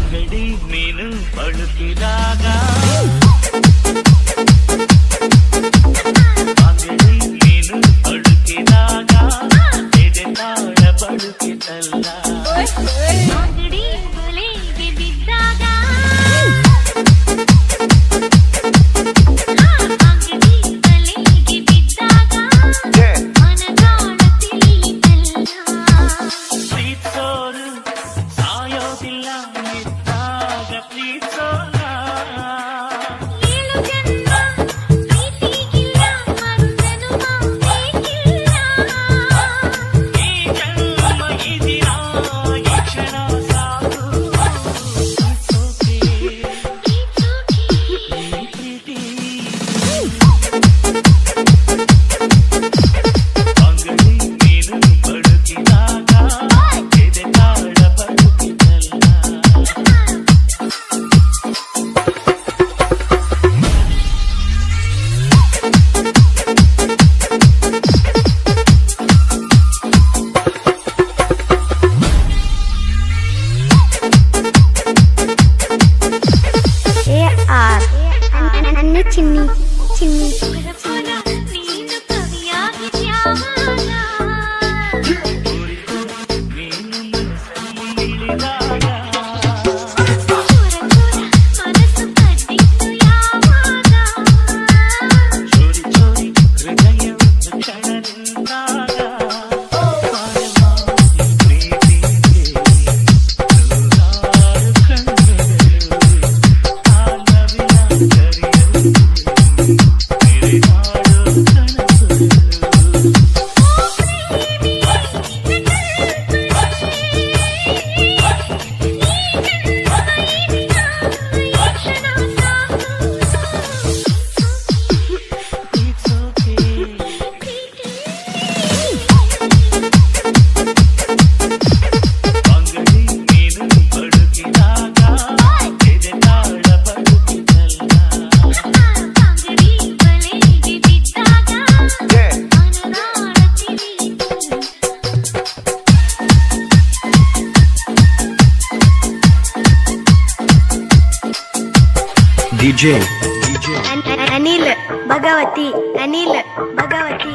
ಅಂಗಡಿ ಮೀನು ಬಳುಕಿದಾಗ ಅಂಗಡಿ ಮೀನು ಬಳುಕಿದಾಗ ಎದೆತಾಳ ಬಳುಕಿತಲ್ಲ ಅಂಗಡಿ ಬಲೆಗೆ ಬಿದ್ದಾಗ ಅಂಗಡಿ ಬಲೆಗೆ ಬಿದ್ದಾಗ ಮನದಾಳ ತಿಳಿಯಿತಲ್ಲ ಪ್ರೀತಿಸೋರು ಸಾಯೋದಿಲ್ಲ ನಿಂತಾಗ ಪ್ರೀತಿಸೋಣ ಏಳು ಜನ್ಮ ಪ್ರೀತಿಗಿಲ್ಲ ಮರುಜನ್ಮ ಬೇಕಿಲ್ಲ ಈ ಜನ್ಮ ಇದಿರ ಈ ಕ್ಷಣ ಸಾಕು ಪ್ರೀತಿ ಅಂಗಡಿ ಮೀನು ಬಳುಕಿದಾಗ ಎದೆತಾಳ ಬಳುಕಿತಲ್ಲ AR ಚಿನ್ನಿ ಚಿನ್ನಿ ಪುರ ನೀನು ಕವಿಯಾಗಿದ್ಯಾವಾಗ ಕುರಿತು ನೀನು ಮನಸ್ಸಲ್ಲಿ ಇಳಿದಾಗ ಪುರ ಮನಸ್ಸು ಕದ್ದಿತ್ತು ಯಾವಾಗ ಚೋರಿ ಚೋರಿ ಹೃದಯ ಕ್ಷಣ ನಿಂತಾಗ ಪ್ರೀತಿಗೆ ನೂರಾರು ಕಣ್ಣುಗಳು ಆ ನವಿಲ ಕರಿಯಲು ಮೆರೆದಾಡೋ ಕನಸುಗಳು It's okay. ಅಂಗಡಿ ಮೀನು ಬಳುಕಿದಾಗ ಎದೆತಾಳ ಬಳುಕಿತಲ್ಲ ಅಂಗಡಿ ಬಲೆಗೆ ಬಿದ್ದಾಗ ಮನದಾಳ ತಿಳಿಯಿತಲ್ಲ DJ ಅನಿಲ್ ಭಗವತಿ ಅನಿಲ್ ಭಗವತಿ